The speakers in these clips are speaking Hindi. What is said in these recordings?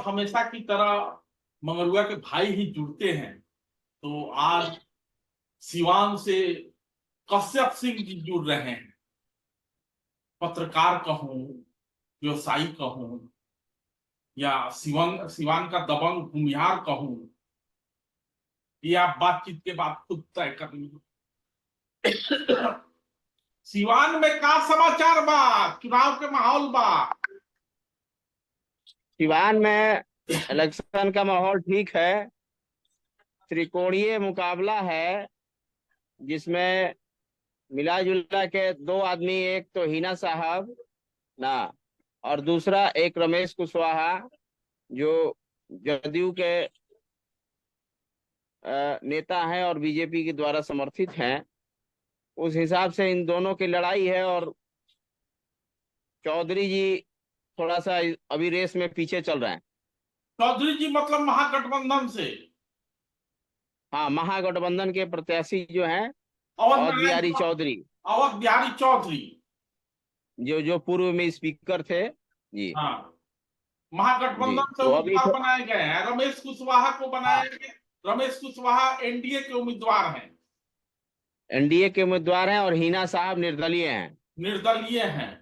हमेशा की तरह मंगरुआ के भाई ही जुड़ते हैं। तो आज सिवान से कश्यप सिंह जी जुड़ रहे हैं। पत्रकार कहूं, व्यवसायी कहूं, या सिवान सिवान का दबंग भूमिहार कहूं, ये आप बातचीत के बाद खुद तय कर लीजिए। सिवान में का समाचार बा? चुनाव के माहौल बा? सिवान में इलेक्शन का माहौल ठीक है। त्रिकोणीय मुकाबला है जिसमें मिला जुला के दो आदमी, एक तो हिना साहब ना, और दूसरा एक रमेश कुशवाहा जो जदयू के नेता हैं और बीजेपी के द्वारा समर्थित हैं। उस हिसाब से इन दोनों की लड़ाई है और चौधरी जी थोड़ा सा अभी रेस में पीछे चल रहे हैं। चौधरी जी मतलब महागठबंधन से? हाँ, महागठबंधन के प्रत्याशी जो हैं अवध अवध नारायण बिहारी चौधरी, अवध बिहारी चौधरी। जो जो पूर्व में स्पीकर थे जी। हाँ, जी, महागठबंधन से तो अभी उम्मीदवार तो बनाए गए हैं। रमेश कुशवाहा को बनाया हाँ, गया। रमेश कुशवाहा एनडीए के उम्मीदवार हैं। एनडीए के उम्मीदवार हैं और हिना साहब निर्दलीय हैं। निर्दलीय हैं।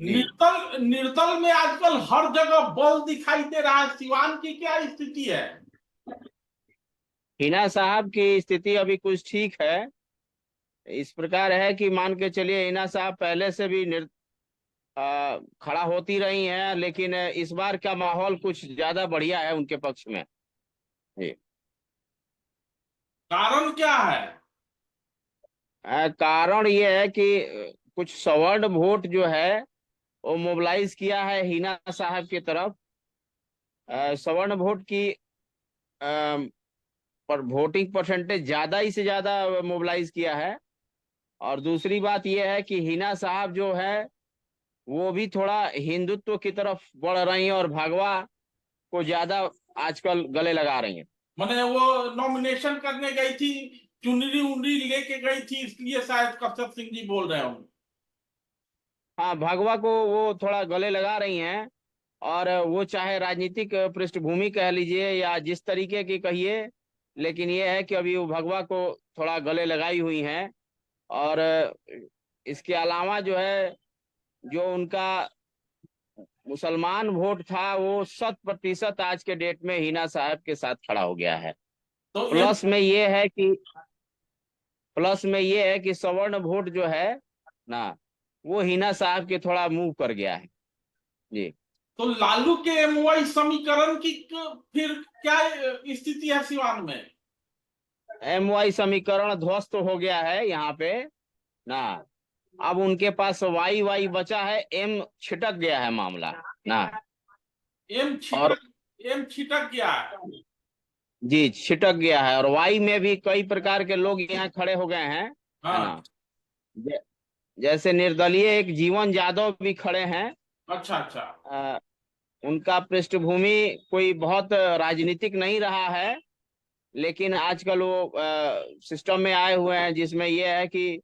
जी, निर्दल निर्दल में आजकल हर जगह बल दिखाई दे रहा है। सिवान की क्या स्थिति है? हिना साहब की स्थिति अभी कुछ ठीक है। इस प्रकार है कि मान के चलिए हिना साहब पहले से भी खड़ा होती रही हैं, लेकिन इस बार का माहौल कुछ ज्यादा बढ़िया है उनके पक्ष में। जी, कारण क्या है? कारण ये है कि कुछ सवर्ण वोट जो है वो मोबिलाइज किया है हिना साहब की तरफ। सवर्ण वोट की पर वोटिंग परसेंटेज ज्यादा ही से ज्यादा मोबिलाइज किया है। और दूसरी बात यह है कि हिना साहब जो है वो भी थोड़ा हिंदुत्व की तरफ बढ़ रही हैं और भगवा को ज्यादा आजकल गले लगा रही हैं। मैंने वो नॉमिनेशन करने गई थी, चुनरी उनरी लेके गई थी, इसलिए शायद कश्यप सिंह जी बोल रहे होंगे। हाँ, भगवा को वो थोड़ा गले लगा रही हैं। और वो चाहे राजनीतिक पृष्ठभूमि कह लीजिए या जिस तरीके की कहिए, लेकिन ये है कि अभी वो भगवा को थोड़ा गले लगाई हुई हैं। और इसके अलावा जो है, जो उनका मुसलमान वोट था वो 100% आज के डेट में हिना साहब के साथ खड़ा हो गया है। तो ये प्लस में ये है कि सवर्ण वोट जो है ना, वो हिना साहब के थोड़ा मूव कर गया है। जी, तो लालू के एमवाई समीकरण की फिर क्या स्थिति है सिवान में? एम वाई समीकरण ध्वस्त हो गया है यहाँ पे ना। अब उनके पास वाई वाई बचा है, एम छिटक गया है मामला ना। एम और छिटक एम छिटक गया है। जी, छिटक गया है और वाई में भी कई प्रकार के लोग यहाँ खड़े हो गए हैं, है हाँ। ना। ज- जैसे निर्दलीय एक जीवन यादव भी खड़े हैं। अच्छा अच्छा। अ, उनका पृष्ठभूमि कोई बहुत राजनीतिक नहीं रहा है, लेकिन आजकल वो सिस्टम में आए हुए हैं जिसमें यह है कि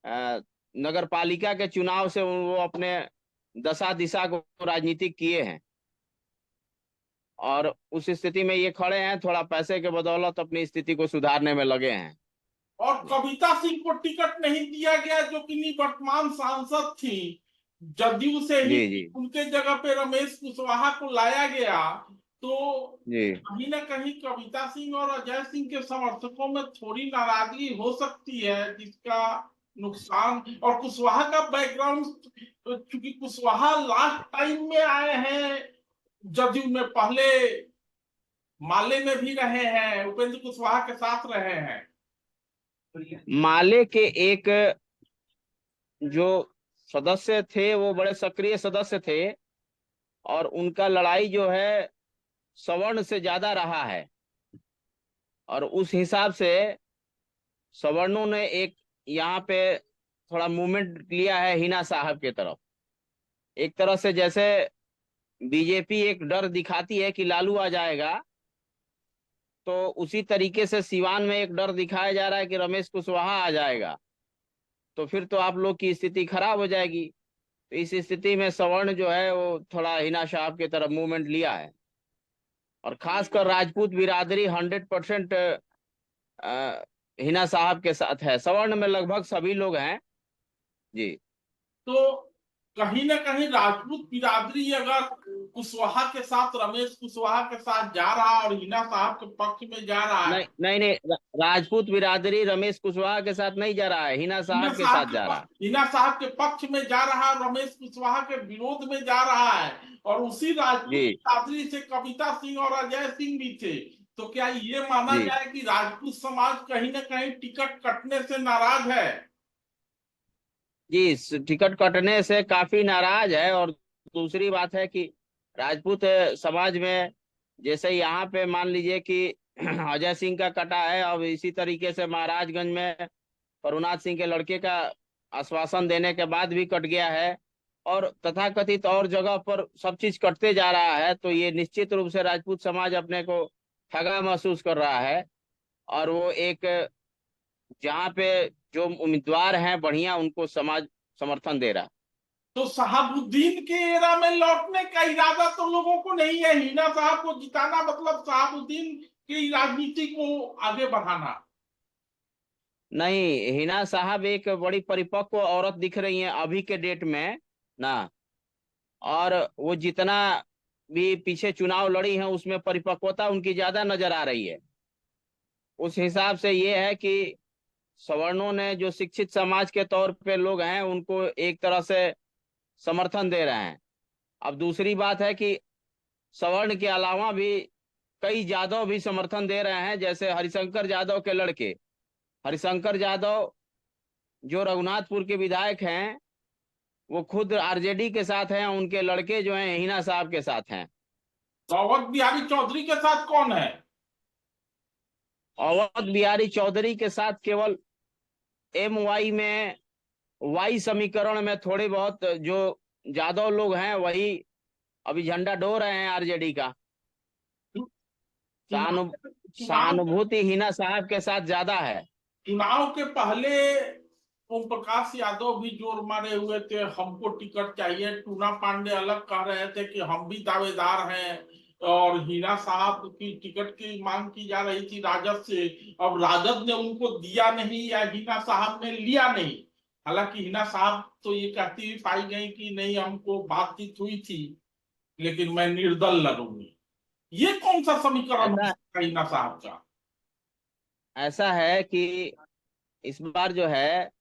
अ, नगर पालिका के चुनाव से वो अपने दशा दिशा को राजनीतिक किए हैं। और उस स्थिति में ये खड़े हैं, थोड़ा पैसे के बदौलत अपनी स्थिति को सुधारने में लगे हैं। और कविता सिंह को टिकट नहीं दिया गया, जो कि निवर्तमान सांसद थी। जदयू से ही जी जी उनके जगह पे रमेश कुशवाहा को लाया गया। तो जी कहीं ना कहीं कविता सिंह और अजय सिंह के समर्थकों में थोड़ी नाराजगी हो सकती है, जिसका नुकसान। और कुशवाहा का बैकग्राउंड, चूंकि कुशवाहा लास्ट टाइम में आए हैं जदयू में, पहले माले में भी रहे हैं, उपेंद्र कुशवाहा के साथ रहे हैं। माले के एक जो सदस्य थे वो बड़े सक्रिय सदस्य थे और उनका लड़ाई जो है सवर्ण से ज्यादा रहा है। और उस हिसाब से सवर्णों ने एक यहाँ पे थोड़ा मूवमेंट लिया है हिना साहब के तरफ। एक तरह से जैसे बीजेपी एक डर दिखाती है कि लालू आ जाएगा, तो उसी तरीके से सिवान में एक डर दिखाया जा रहा है कि रमेश कुशवाहा आ जाएगा, तो फिर तो आप लोग की स्थिति खराब हो जाएगी। तो इस स्थिति में सवर्ण जो है वो थोड़ा हिना साहब की तरफ मूवमेंट लिया है। और खासकर राजपूत बिरादरी 100% हिना साहब के साथ है। सवर्ण में लगभग सभी लोग हैं जी। तो कहीं ना कहीं राजपूत बिरादरी अगर कुशवाहा के साथ, रमेश कुशवाहा के साथ जा रहा और हिना साहब के पक्ष में जा रहा है, नहीं नहीं नहीं, राजपूत बिरादरी रमेश कुशवाहा के साथ नहीं जा रहा है, हिना हिना साहब के साहब साथ के जा रहा है। हिना साहब के पक्ष में जा रहा है, रमेश कुशवाहा के विरोध में जा रहा है। और उसी राजपूत जी बिरादरी से कविता सिंह और अजय सिंह भी थे। तो क्या ये माना जी जाए कि राजपूत समाज कहीं ना कहीं टिकट कटने से नाराज है? जी, टिकट कटने से काफी नाराज है। और दूसरी बात है कि राजपूत समाज में, जैसे यहाँ पे मान लीजिए कि अजय सिंह का कटा है, अब इसी तरीके से महाराजगंज में करुणाथ सिंह के लड़के का आश्वासन देने के बाद भी कट गया है, और तथाकथित और जगह पर सब चीज कटते जा रहा है। तो ये निश्चित रूप से राजपूत समाज अपने को ठगा महसूस कर रहा है। और वो एक, जहाँ पे जो उम्मीदवार हैं बढ़िया, उनको समाज समर्थन दे रहा है। तो शहाबुद्दीन के एरा में लौटने का इरादा तो लोगों को नहीं है। हिना साहब को जिताना मतलब शहाबुद्दीन की राजनीति को आगे बढ़ाना। नहीं, हिना साहब एक बड़ी परिपक्व औरत दिख रही हैं अभी के डेट में ना। और वो जितना भी पीछे चुनाव लड़ी हैं उसमें परिपक्वता उनकी ज्यादा नजर आ रही है। उस हिसाब से ये है कि सवर्णों ने, जो शिक्षित समाज के तौर पे लोग हैं, उनको एक तरह से समर्थन दे रहे हैं। अब दूसरी बात है कि सवर्ण के अलावा भी कई यादव भी समर्थन दे रहे हैं, जैसे हरिशंकर यादव के लड़के, हरिशंकर यादव जो रघुनाथपुर के विधायक हैं, वो खुद आरजेडी के साथ हैं। उनके लड़के जो हैं हिना साहब के साथ हैं। अवध बिहारी चौधरी के साथ कौन है? अवध बिहारी चौधरी के साथ केवल MY में, वाई समीकरण में थोड़े बहुत जो यादव लोग हैं वही अभी झंडा डो रहे हैं आरजेडी का। चुनाव चुनाव सहानुभूति हिना साहब के साथ ज्यादा है। चुनाव के पहले ओम प्रकाश यादव भी जोर मारे हुए थे, हमको टिकट चाहिए। टूना पांडे अलग कह रहे थे कि हम भी दावेदार हैं। और हिना साहब की टिकट की मांग की जा रही थी राजद से। अब राजद ने उनको दिया नहीं या हिना साहब ने लिया नहीं। हालांकि हिना साहब तो ये कहती हुई पाई गई कि नहीं, हमको बातचीत हुई थी, लेकिन मैं निर्दल लड़ूंगी। ये कौन सा समीकरण हो ऐसा सकता है हिना साहब का? ऐसा है कि इस बार जो है,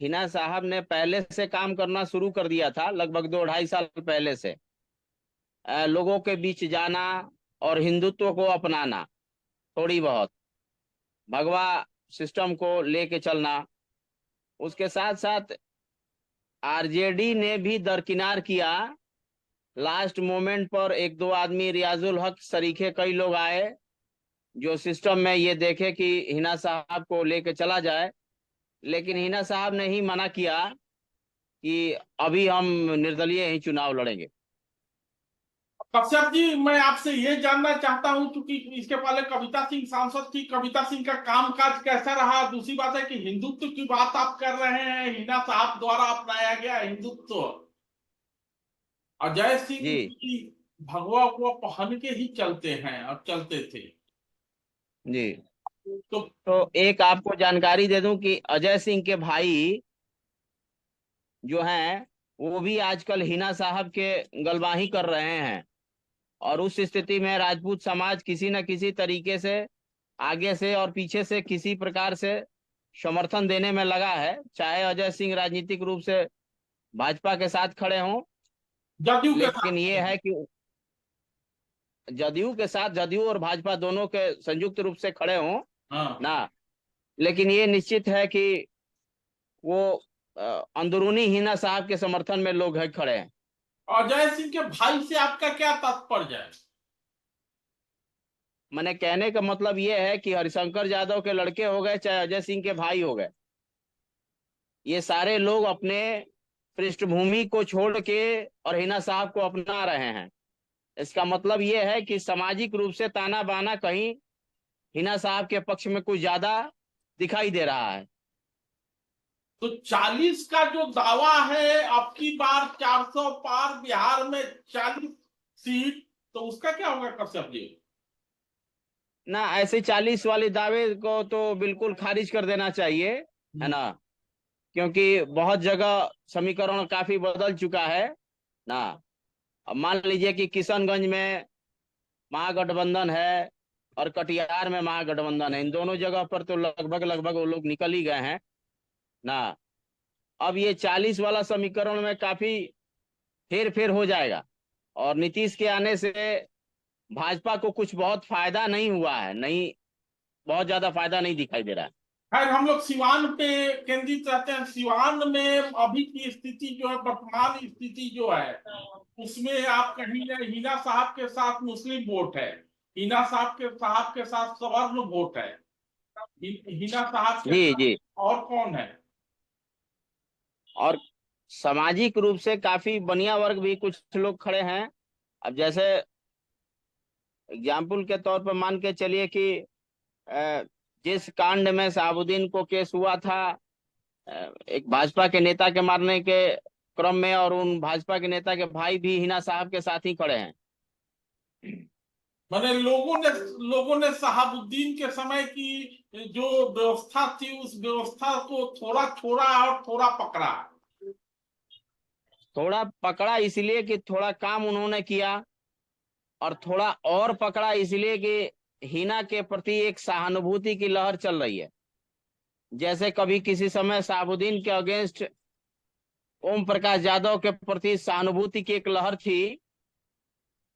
हिना साहब ने पहले से काम करना शुरू कर दिया था, लगभग 2-2.5 साल पहले से। लोगों के बीच जाना और हिंदुत्व को अपनाना, थोड़ी बहुत भगवा सिस्टम को लेके चलना। उसके साथ साथ आरजेडी ने भी दरकिनार किया। लास्ट मोमेंट पर एक दो आदमी, रियाजुल हक सरीखे कई लोग आए जो सिस्टम में ये देखे कि हिना साहब को लेके चला जाए। लेकिन हिना साहब ने ही मना किया कि अभी हम निर्दलीय ही चुनाव लड़ेंगे। कश्यप जी, मैं आपसे ये जानना चाहता हूं, क्योंकि इसके पहले कविता सिंह सांसद थी, कविता सिंह का कामकाज कैसा रहा? दूसरी बात है कि हिंदुत्व की बात आप कर रहे हैं, हिना साहब द्वारा अपनाया गया हिंदुत्व। अजय सिंह जी की भगवा को पहन के ही चलते हैं और चलते थे। जी। तो तो एक आपको जानकारी दे दूं कि अजय सिंह के भाई जो हैं, वो भी आजकल हिना साहब के गलवाही कर रहे हैं। और उस स्थिति में राजपूत समाज किसी न किसी तरीके से आगे से और पीछे से किसी प्रकार से समर्थन देने में लगा है, चाहे अजय सिंह राजनीतिक रूप से भाजपा के साथ खड़े हों। जदयू के लेकिन साथ ये हैं। है कि जदयू के साथ, जदयू और भाजपा दोनों के संयुक्त रूप से खड़े हों हाँ। ना। लेकिन ये निश्चित है कि वो अंदरूनी हिना साहब के समर्थन में लोग है खड़े हैं। अजय सिंह के भाई से आपका क्या तात्पर्य है? मैंने कहने का मतलब ये है कि हरिशंकर यादव के लड़के हो गए चाहे अजय सिंह के भाई हो गए, ये सारे लोग अपने पृष्ठभूमि को छोड़ के और हिना साहब को अपना रहे हैं। इसका मतलब ये है कि सामाजिक रूप से ताना बाना कहीं हिना साहब के पक्ष में कुछ ज्यादा दिखाई दे रहा है। तो 40 का जो दावा है, अब की बार 400 पार, बिहार में 40 सीट, तो उसका क्या होगा कश्यप जी? ना, ऐसे 40 वाले दावे को तो बिल्कुल खारिज कर देना चाहिए, है ना। क्योंकि बहुत जगह समीकरण काफी बदल चुका है ना। अब मान लीजिए कि किशनगंज में महागठबंधन है और कटिहार में महागठबंधन है, इन दोनों जगह पर तो लगभग लगभग वो लोग निकल ही गए हैं ना। अब ये 40 वाला समीकरण में काफी हेर फेर हो जाएगा, और नीतीश के आने से भाजपा को कुछ बहुत फायदा नहीं हुआ है, नहीं, बहुत ज्यादा फायदा नहीं दिखाई दे रहा है। खैर हम लोग सिवान पे केंद्रित रहते हैं। सिवान में अभी की स्थिति जो है, वर्तमान स्थिति जो है, उसमें आप कहीं ना हिना साहब के साथ मुस्लिम वोट है, हिना साहब के साथ सवर्ण वोट है, हिना साहब के जी साथ जी। और कौन है? और सामाजिक रूप से काफी बनिया वर्ग भी कुछ लोग खड़े हैं। अब जैसे एग्जाम्पल के तौर पर मान के चलिए कि अ, जिस कांड में शहाबुद्दीन को केस हुआ था, एक भाजपा के नेता के मारने के क्रम में, और उन भाजपा के नेता के भाई भी हिना साहब के साथ ही खड़े हैं। मैंने लोगों ने शहाबुद्दीन के समय की जो व्यवस्था थी, उस व्यवस्था को थोड़ा छोड़ा और थोड़ा पकड़ा। थोड़ा पकड़ा इसलिए कि थोड़ा काम उन्होंने किया, और थोड़ा और पकड़ा इसलिए कि हिना के प्रति एक सहानुभूति की लहर चल रही है। जैसे कभी किसी समय शहाबुद्दीन के अगेंस्ट ओम प्रकाश यादव के प्रति सहानुभूति की एक लहर थी,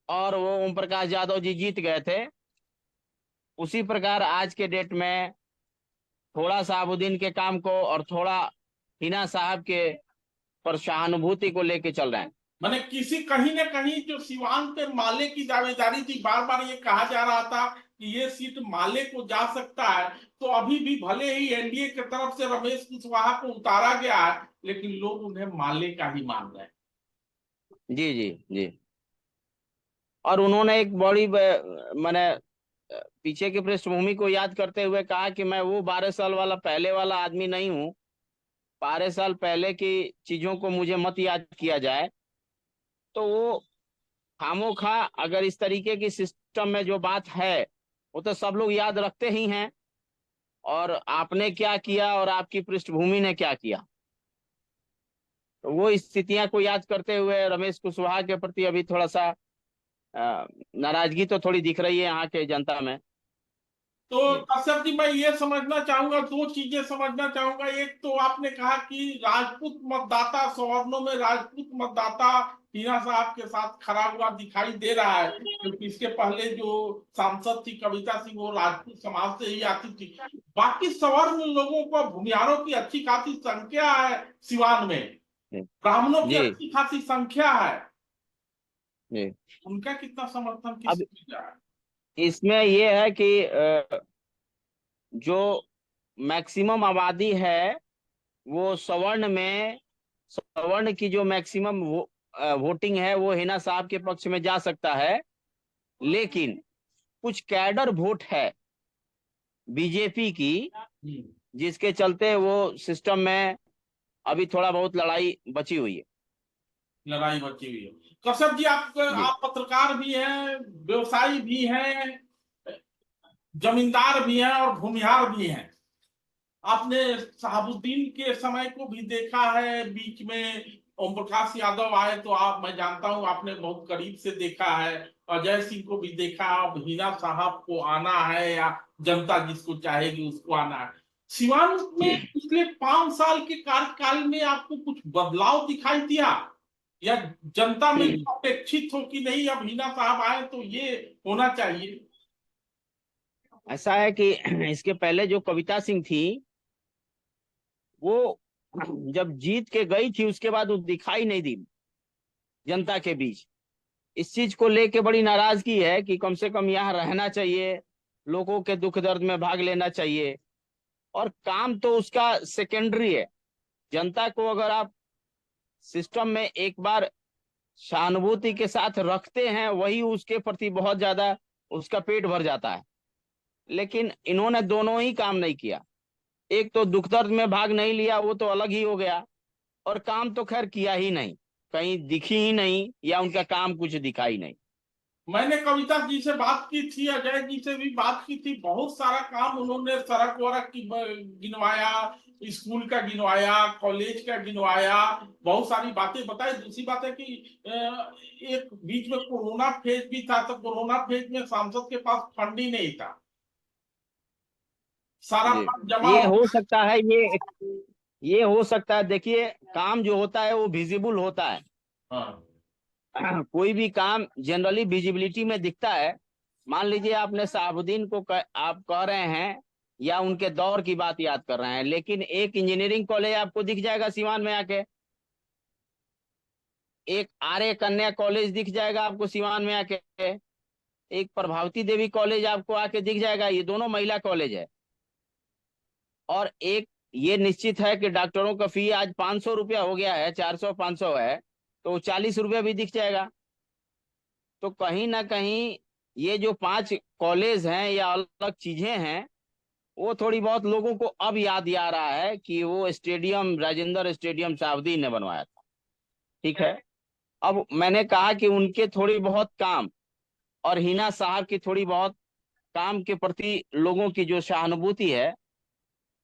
और वो ओम प्रकाश यादव जी जीत गए थे। उसी प्रकार आज के डेट में थोड़ा शहाबुद्दीन के काम को और थोड़ा हिना साहब के पर सहानुभूति को लेके चल रहे हैं। मैंने किसी कहीं ना कहीं जो सिवान पे माले की दावेदारी थी, बार बार ये कहा जा रहा था कि ये सीट माले को जा सकता है, तो अभी भी भले ही एनडीए की तरफ से रमेश कुशवाहा को उतारा गया है, लेकिन लोग उन्हें माले का ही मान रहे हैं। जी जी जी। और उन्होंने एक बड़ी मैंने पीछे की पृष्ठभूमि को याद करते हुए कहा कि मैं वो 12 साल वाला पहले वाला आदमी नहीं हूँ। 12 साल पहले की चीजों को मुझे मत याद किया जाए। तो वो खामोखा अगर इस तरीके की सिस्टम में जो बात है, वो तो सब लोग याद रखते ही हैं, और आपने क्या किया और आपकी पृष्ठभूमि ने क्या किया, तो वो स्थितियां को याद करते हुए रमेश कुशवाहा के प्रति अभी थोड़ा सा नाराजगी तो थोड़ी दिख रही है यहाँ के जनता में। तो जी कश्यप जी, मैं ये समझना चाहूंगा, दो चीजें समझना चाहूंगा। एक तो आपने कहा कि राजपूत मतदाता, सवर्णों में राजपूत मतदाता हिना साहब के साथ खड़ा हुआ दिखाई दे रहा है, क्योंकि इसके पहले जो सांसद थी कविता सिंह, वो राजपूत समाज से ही आती थी। बाकी सवर्ण लोगों को, भूमिहारों की अच्छी खासी संख्या है सिवान में, जी ब्राह्मणों की जी अच्छी खासी संख्या है, जी। उनका कितना समर्थन अब किसको जा रहा है? इसमें ये है कि जो मैक्सिमम आबादी है वो सवर्ण में, सवर्ण की जो मैक्सिमम वोटिंग है वो हिना साहब के पक्ष में जा सकता है। लेकिन कुछ कैडर वोट है बीजेपी की, जिसके चलते वो सिस्टम में अभी थोड़ा बहुत लड़ाई बची हुई है। लड़ाई बची हुई है। कश्यप जी, जी आप पत्रकार भी हैं, व्यवसायी भी हैं, जमींदार भी हैं और भूमिहार भी हैं। आपने शहाबुद्दीन के समय को भी देखा है, बीच में ओम प्रकाश यादव आए तो आप, मैं जानता हूं आपने बहुत करीब से देखा है। अजय सिंह को भी देखा। अब हिना साहब को आना है, या जनता जिसको चाहेगी उसको आना है। सिवान में पिछले 5 साल के कार्यकाल में आपको कुछ बदलाव दिखाई दिया, या जनता में जो अपेक्षित हो कि नहीं अब हिना साहब आए तो ये होना चाहिए? ऐसा है कि इसके पहले जो कविता सिंह थी, वो जब जीत के गई थी उसके बाद वो दिखाई नहीं दी जनता के बीच। इस चीज को लेके बड़ी नाराजगी है कि कम से कम यहाँ रहना चाहिए, लोगों के दुख दर्द में भाग लेना चाहिए, और काम तो उसका सेकेंडरी है। जनता को अगर आप सिस्टम में एक बार सहानुभूति के साथ रखते हैं, वही उसके प्रति बहुत ज्यादा उसका पेट भर जाता है। लेकिन इन्होंने दोनों ही काम नहीं किया। एक तो दुख दर्द में भाग नहीं लिया, वो तो अलग ही हो गया, और काम तो खैर किया ही नहीं, कहीं दिखी ही नहीं, या उनका काम कुछ दिखा ही नहीं। मैंने कविता जी से बात की थी, अजय जी से भी बात की थी, बहुत सारा काम उन्होंने सड़क वड़क की गिनवाया, स्कूल का गिनवाया, कॉलेज का गिनवाया, बहुत सारी बातें बताई। दूसरी बात है कि एक बीच में कोरोना फेज भी था, तो कोरोना फेज में सांसद के पास फंड ही नहीं था, सारा जी, फंड जमा ये हो। हो सकता है, ये हो सकता है। देखिए, काम जो होता है वो विजिबल होता है। हाँ कोई भी काम जनरली विजिबिलिटी में दिखता है। मान लीजिए आपने शहाबुद्दीन को आप कह रहे हैं या उनके दौर की बात याद कर रहे हैं, लेकिन एक इंजीनियरिंग कॉलेज आपको दिख जाएगा सिवान में आके, एक आर्य कन्या कॉलेज दिख जाएगा आपको सिवान में आके, एक प्रभावती देवी कॉलेज आपको आके दिख जाएगा। ये दोनों महिला कॉलेज है। और एक ये निश्चित है कि डॉक्टरों का फी आज 500 रुपया हो गया है, 400 500 है, तो 40 रुपया भी दिख जाएगा। तो कहीं ना कहीं ये जो 5 कॉलेज हैं या अलग चीजें हैं, वो थोड़ी बहुत लोगों को अब याद आ रहा है कि वो स्टेडियम राजेंद्र स्टेडियम साउदी ने बनवाया था। ठीक है। अब मैंने कहा कि उनके थोड़ी बहुत काम और हिना साहब की थोड़ी बहुत काम के प्रति लोगों की जो सहानुभूति है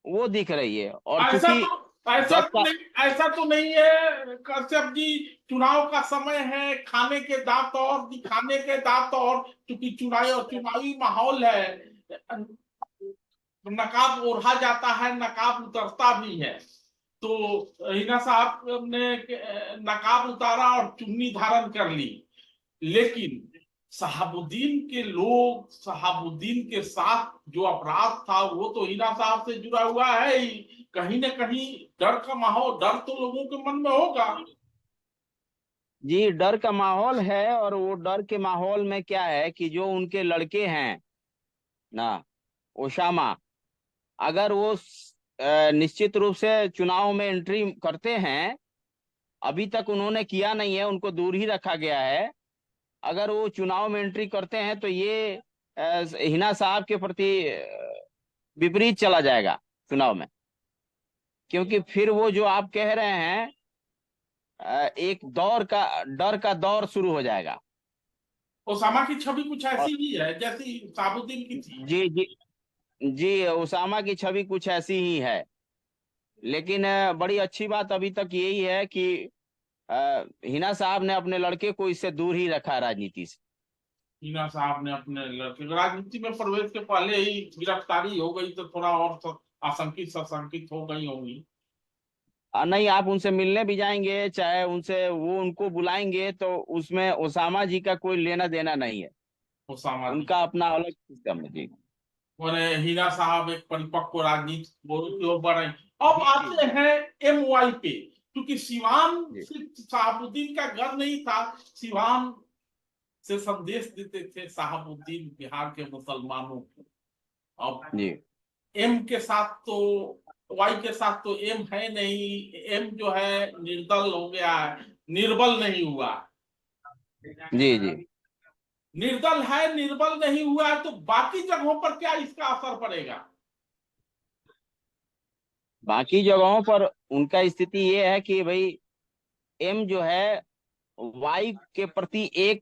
वो दिख रही है। और ऐसा चूंकि तो ऐसा जब तो तक, नहीं, ऐसा तो नहीं है कश्यप जी। चुनाव का समय है, खाने के दांत और दिखाने के दांत और, क्योंकि चुनावी माहौल है, नकाब ओढ़ा जाता है, नकाब उतरता भी है। तो हिना साहब ने नकाब उतारा और चुन्नी धारण कर ली, लेकिन शहाबुद्दीन के लोग, शहाबुद्दीन के साथ जो अपराध था वो तो हिना साहब से जुड़ा हुआ है ही। कहीं ना कहीं डर का माहौल, डर तो लोगों के मन में होगा। जी, डर का माहौल है। और वो डर के माहौल में क्या है कि जो उनके लड़के हैं ना, ओसामा, अगर वो निश्चित रूप से चुनाव में एंट्री करते हैं, अभी तक उन्होंने किया नहीं है, उनको दूर ही रखा गया है। अगर वो चुनाव में एंट्री करते हैं तो ये हिना साहब के प्रति विपरीत चला जाएगा चुनाव में। क्योंकि फिर वो जो आप कह रहे हैं, एक दौर का डर का दौर शुरू हो जाएगा। ओसामा की छवि कुछ और ऐसी ही है जैसी शहाबुद्दीन की थी। जी जी, जी उसामा की छवि कुछ ऐसी ही है। लेकिन बड़ी अच्छी बात अभी तक यही है कि हिना साहब ने अपने लड़के को इससे दूर ही रखा है राजनीति से। हिना साहब ने अपने लड़के, राजनीति में प्रवेश के पहले ही गिरफ्तारी हो गई तो थोड़ा और आशंकित सशंकित हो गई होंगी। नहीं, आप उनसे मिलने भी जाएंगे, चाहे उनसे वो उनको बुलाएंगे, तो उसमें ओसामा जी का कोई लेना देना नहीं है। ओसामा जी, उनका अपना अलग सिस्टम है। जी और हीरा साहब एक परिपक्व राजनीति की ओर बढ़े। अब जी जी आते हैं एमवाई पे, क्योंकि सिवान जी सिर्फ शहाबुद्दीन का घर नहीं था, सिवान से संदेश देते थे शहाबुद्दीन बिहार के मुसलमानों को। अब जी एम के साथ तो, वाई के साथ तो एम है नहीं, एम जो है निर्दल हो गया है, निर्बल नहीं हुआ। जी जी। निर्दल है, निर्बल नहीं हुआ है, तो बाकी जगहों पर क्या इसका असर पड़ेगा? बाकी जगहों पर उनका स्थिति ये है कि भाई एम जो है वाई के प्रति एक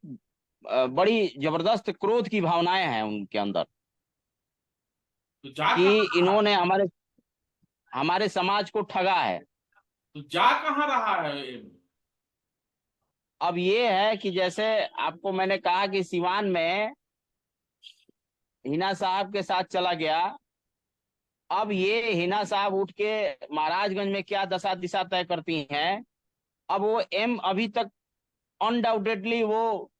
बड़ी जबरदस्त क्रोध की भावनाएं हैं उनके अंदर, तो जा कि कहां रहा है? इन्होंने हमारे हमारे समाज को ठगा है। तो जा कहां रहा है एम? अब ये है कि जैसे आपको मैंने कहा कि सिवान में हिना साहब के साथ चला गया, अब ये हिना साहब उठ के महाराजगंज में क्या दशा दिशा तय करती हैं। अब वो एम अभी तक अनडाउटेडली वो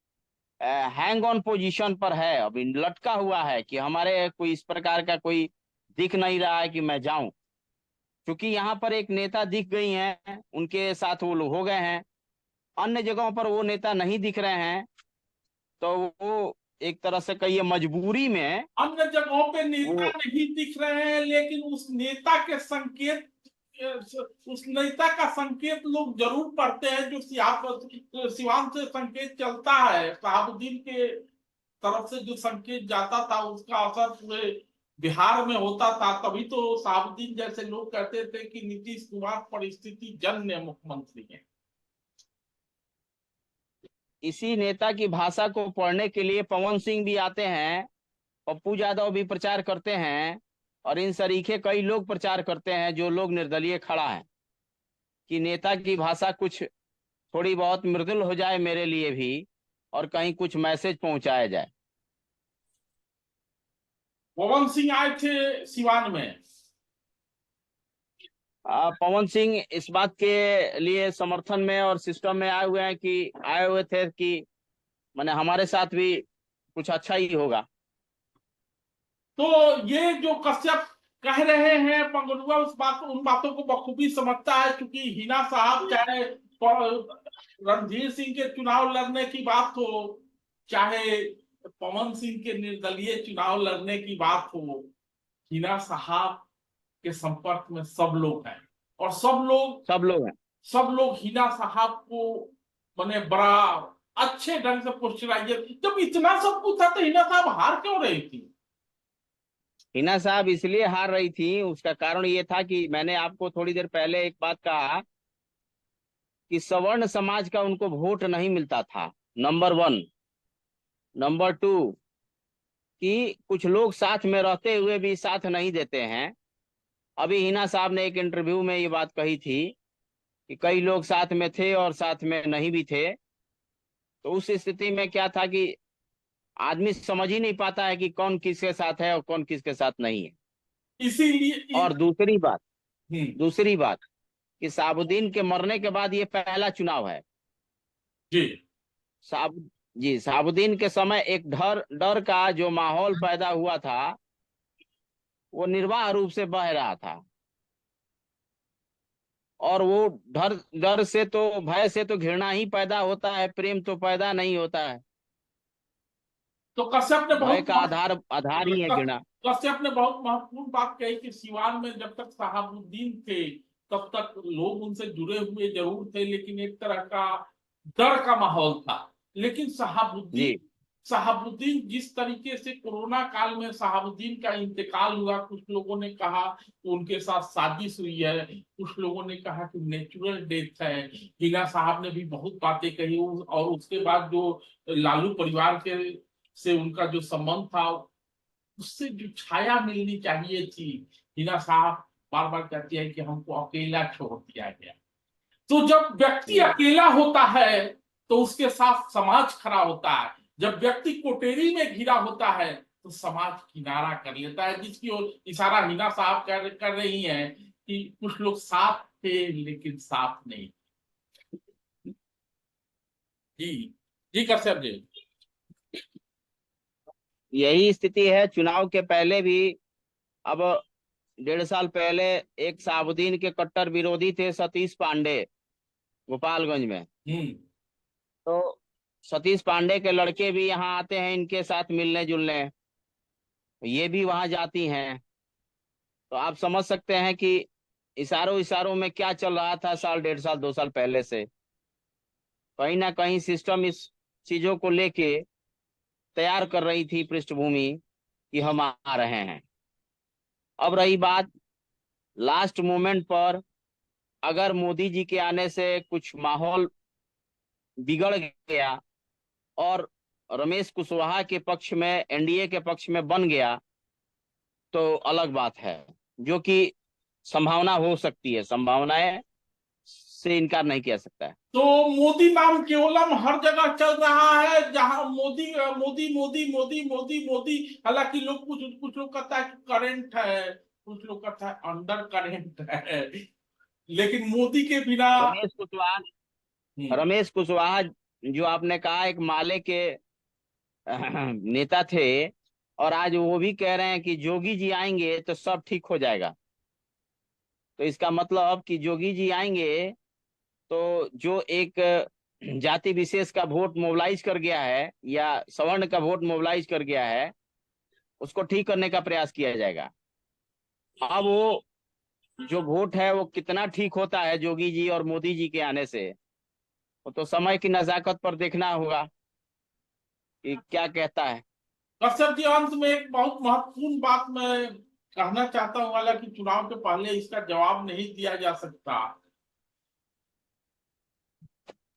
हैंग ऑन पोजीशन पर है, अभी लटका हुआ है कि हमारे कोई इस प्रकार का कोई दिख नहीं रहा है कि मैं जाऊं। क्योंकि यहाँ पर एक नेता दिख गई हैं, उनके साथ वो लोग हो गए हैं, अन्य जगहों पर वो नेता नहीं दिख रहे हैं। तो वो एक तरह से कहिए मजबूरी में अन्य जगहों पे नेता वो, नहीं दिख रहे हैं, लेकिन उस नेता के संकेत, उस नेता का संकेत लोग जरूर पढ़ते हैं, जो सिवान से संकेत चलता है, शहाबुद्दीन के तरफ से जो संकेत जाता था उसका असर पूरे बिहार में होता था। तभी तो शहाबुद्दीन जैसे लोग कहते थे कि नीतीश कुमार परिस्थिति जन्य मुख्यमंत्री है। इसी नेता की भाषा को पढ़ने के लिए पवन सिंह भी आते हैं, पप्पू यादव भी प्रचार करते हैं, और इन सरीखे कई लोग प्रचार करते हैं जो लोग निर्दलीय खड़ा है, कि नेता की भाषा कुछ थोड़ी बहुत मृदुल हो जाए मेरे लिए भी, और कहीं कुछ मैसेज पहुंचाया जाए। पवन सिंह आए थे सिवान में। पवन सिंह इस बात के लिए समर्थन में और सिस्टम में आए हुए हैं कि आए हुए थे कि माने हमारे साथ भी कुछ अच्छा ही होगा। तो ये जो कश्यप कह रहे हैं पंगड़ुआ उन बातों को बखूबी समझता है, क्योंकि हिना साहब चाहे रणधीर सिंह के चुनाव लड़ने की बात हो, चाहे पवन सिंह के निर्दलीय चुनाव लड़ने की बात हो, हिना साहब के संपर्क में सब लोग हैं, और सब लोग हिना साहब को बने बड़ा अच्छे ढंग से पोस्चराइज। जब इतना सब कुछ था तो हिना साहब हार क्यों रही थी? हिना साहब इसलिए हार रही थी, उसका कारण ये था कि मैंने आपको थोड़ी देर पहले एक बात कहा कि सवर्ण समाज का उनको वोट नहीं मिलता था, नंबर 1। नंबर 2 कि कुछ लोग साथ में रहते हुए भी साथ नहीं देते हैं। अभी हिना साहब ने एक इंटरव्यू में ये बात कही थी कि कई लोग साथ में थे और साथ में नहीं भी थे। तो उस स्थिति में क्या था कि आदमी समझ ही नहीं पाता है कि कौन किसके साथ है और कौन किसके साथ नहीं है। इसीलिए और दूसरी बात कि साबुद्दीन के मरने के बाद ये पहला चुनाव है। जी साब जी, साबुद्दीन के समय एक डर डर का जो माहौल पैदा हुआ था वो निर्वाह रूप से बह रहा था, और वो डर डर से तो, भय से तो घृणा ही पैदा होता है, प्रेम तो पैदा नहीं होता है। तो कश्यप ने भय बहुत का आधार ही है घृणा। कश्यप ने बहुत महत्वपूर्ण बात कही कि सिवान में जब तक शहाबुद्दीन थे तब तक लोग उनसे जुड़े हुए जरूर थे, लेकिन एक तरह का डर का माहौल था। लेकिन जी शहाबुद्दीन जिस तरीके से कोरोना काल में शहाबुद्दीन का इंतकाल हुआ, कुछ लोगों ने कहा कि उनके साथ साजिश हुई है, कुछ लोगों ने कहा कि नेचुरल डेथ है। हिना साहब ने भी बहुत बातें कही, और उसके बाद जो लालू परिवार के से उनका जो संबंध था उससे जो छाया मिलनी चाहिए थी, हिना साहब बार बार कहती है कि हमको अकेला छोड़ दिया गया। तो जब व्यक्ति जी अकेला होता है तो उसके साथ समाज खड़ा होता है। जब व्यक्ति कोटेरी में घिरा होता है तो समाज किनारा कर लेता है, जिसकी ओर इशारा हिना साहब कर रही हैं कि कुछ लोग साथ थे लेकिन साथ नहीं। जी जी कश्यप जी। यही स्थिति है। चुनाव के पहले भी, अब 1.5 साल पहले एक साबुद्दीन के कट्टर विरोधी थे सतीश पांडे, गोपालगंज में। हम्म तो सतीश पांडे के लड़के भी यहाँ आते हैं इनके साथ मिलने जुलने, ये भी वहां जाती हैं। तो आप समझ सकते हैं कि इशारों इशारों में क्या चल रहा था साल, 1.5 साल 2 साल पहले से। कहीं ना कहीं सिस्टम इस चीजों को लेके तैयार कर रही थी पृष्ठभूमि कि हम आ रहे हैं। अब रही बात लास्ट मोमेंट पर, अगर मोदी जी के आने से कुछ माहौल बिगड़ गया और रमेश कुशवाहा के पक्ष में, एनडीए के पक्ष में बन गया, तो अलग बात है, जो कि संभावना हो सकती है, संभावनाएं से इनकार नहीं किया सकता है। तो मोदी नाम केवलम हर जगह चल रहा है, जहां मोदी मोदी मोदी मोदी मोदी मोदी। हालांकि लोग कुछ लोग कहता है कि करंट है, कुछ लोग कहता है अंडर करंट है, लेकिन मोदी के बिना। रमेश कुशवाहा हम्म, रमेश कुशवाहा जो आपने कहा एक माले के नेता थे, और आज वो भी कह रहे हैं कि जोगी जी आएंगे तो सब ठीक हो जाएगा। तो इसका मतलब कि जोगी जी आएंगे तो जो एक जाति विशेष का वोट मोबिलाइज कर गया है या सवर्ण का वोट मोबिलाइज कर गया है, उसको ठीक करने का प्रयास किया जाएगा। अब वो जो वोट है वो कितना ठीक होता है जोगी जी और मोदी जी के आने से, वो तो समय की नजाकत पर देखना होगा कि क्या कहता है। कश्यप जी, अंत में एक बहुत महत्वपूर्ण बात मैं कहना चाहता हूं, हालांकि चुनाव के पहले इसका जवाब नहीं दिया जा सकता।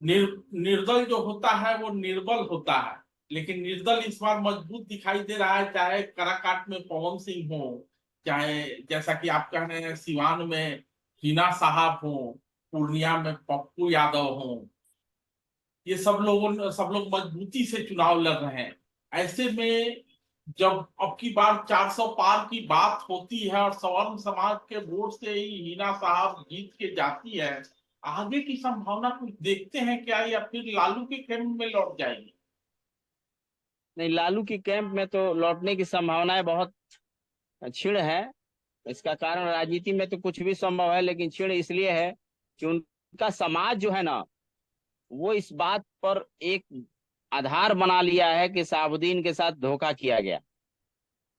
निर्दल जो होता है वो निर्बल होता है, लेकिन निर्दल इस बार मजबूत दिखाई दे रहा है, चाहे कराकाट में पवन सिंह हो, चाहे जैसा कि आप कह रहे हैं सिवान में हिना साहब हो, पूर्णिया में पप्पू यादव हो, ये सब लोग मजबूती से चुनाव लड़ रहे हैं। ऐसे में जब अब की बार 400 पार की बात होती है और सवर्ण समाज के वोट से ही हिना साहब जीत के जाती है, आगे की संभावना कुछ देखते हैं क्या, या फिर लालू के कैंप में लौट जाएगी? नहीं, लालू की कैंप में तो लौटने की संभावनाएं बहुत क्षीण है। इसका कारण राजनीति में तो कुछ भी संभव है, लेकिन क्षीण इसलिए है कि उनका समाज जो है ना, वो इस बात पर एक आधार बना लिया है कि शहाबुद्दीन के साथ धोखा किया गया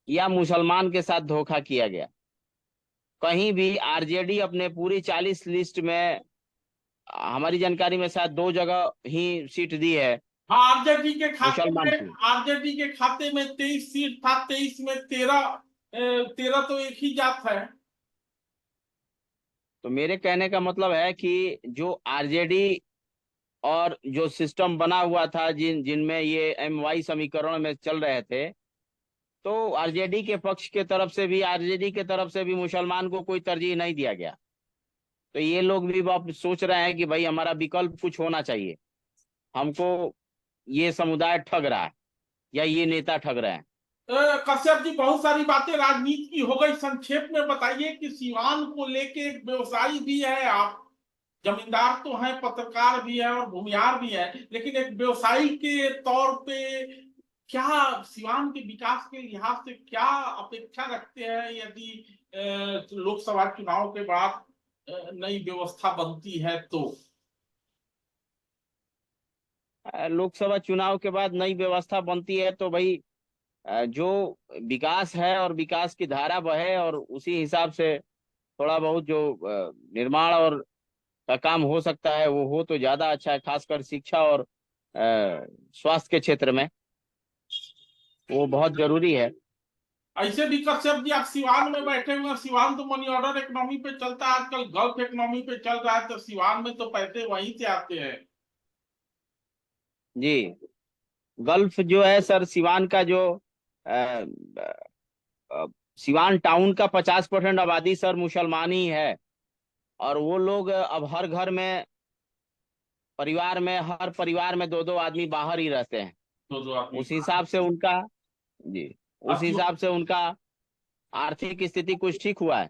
या मुसलमान के साथ धोखा किया गया। कहीं भी आरजेडी अपने पूरी 40 लिस्ट में, हमारी जानकारी में शायद 2 जगह ही सीट दी है हाँ, आरजेडी के खाते मुसलमान में की। 23 सीट था, 23 में 13 तो एक ही जात है। तो मेरे कहने का मतलब है कि जो आरजेडी और जो सिस्टम बना हुआ था, जिनमें ये एमवाई समीकरण में चल रहे थे, तो आरजेडी के पक्ष के तरफ से भी, आरजेडी के तरफ से भी मुसलमान को कोई तरजीह नहीं दिया गया। तो ये लोग भी अब सोच रहे हैं कि भाई हमारा विकल्प कुछ होना चाहिए, हमको ये समुदाय ठग रहा है या ये नेता ठग रहे हैं। कश्यप जी, बहुत सारी बातें राजनीति की हो गई, संक्षेप में बताइए कि सिवान को लेके एक व्यवसायी भी है आप, जमींदार तो हैं, पत्रकार भी है और भूमिहार भी है, लेकिन एक व्यवसायी के तौर पे क्या सिवान के विकास के लिहाज से क्या अपेक्षा रखते हैं, यदि लोकसभा चुनाव के बाद नई व्यवस्था बनती है तो? लोकसभा चुनाव के बाद नई व्यवस्था बनती है तो भाई जो विकास है और विकास की धारा बहे, और उसी हिसाब से थोड़ा बहुत जो निर्माण और का काम हो सकता है वो हो तो ज्यादा अच्छा है, खासकर शिक्षा और स्वास्थ्य के क्षेत्र में वो बहुत जरूरी है। ऐसे भी कश्यप जी, आप सिवान में बैठे हुए हैं, सिवान तो मनी ऑर्डर इकोनॉमी पे चलता है आजकल, गल्फ इकोनॉमी पे चल रहा है, तो सिवान में तो पैसे वहीं से आते हैं। जी, गल्फ जो है सर, सिवान का जो अ, अ, सिवान टाउन का 50% आबादी सर मुसलमान ही है। और वो लोग अब हर घर में, परिवार में, हर परिवार में 2-2 आदमी बाहर ही रहते हैं। तो जो आदमी, उस हिसाब से उनका, जी, उस हिसाब से उनका आर्थिक स्थिति कुछ ठीक हुआ है।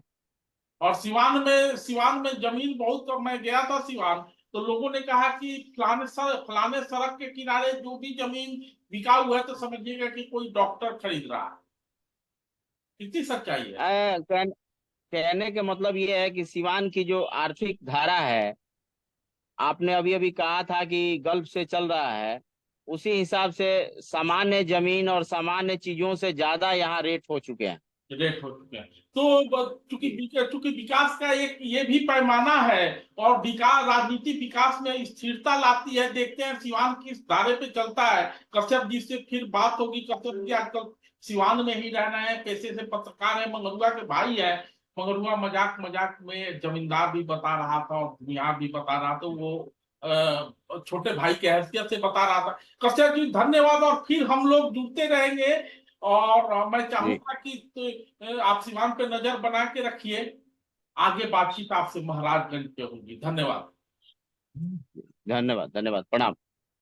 और सिवान में जमीन बहुत, मैं गया था सिवान, तो लोगों ने कहा कि फलाने सड़क के किनारे जो भी जमीन बिका हुआ है तो समझिएगा कि कोई डॉक्टर खरीद रहा है। कितनी सच्चाई है? कहने कहने के मतलब ये है कि सिवान की जो आर्थिक धारा है, आपने अभी अभी कहा था कि गल्फ से चल रहा है, उसी हिसाब से सामान्य जमीन और सामान्य चीजों से ज्यादा यहाँ रेट हो चुके हैं। रेट हो चुके हैं। तो चूंकि विकास का एक ये भी पैमाना है, और विकास, राजनीति विकास में स्थिरता लाती है। देखते हैं सिवान किस धारे पे चलता है। कश्यप जी से फिर बात होगी। कश्यप जी आजकल सिवान में ही रहना है, पेशे से पत्रकार है, मंगरुआ के भाई है। मंगरुआ मजाक मजाक में जमींदार भी बता रहा था और भूमिहार भी बता रहा था, वो छोटे भाई के हैसियत से बता रहा था। कश्यप जी धन्यवाद, और फिर हम लोग जुड़ते रहेंगे। और मैं जी, चाहूंगा कि आप सिवान पे नजर बना के रखिए। आगे बातचीत आपसे महाराजगंज पे होगी। धन्यवाद। धन्यवाद, धन्यवाद, प्रणाम।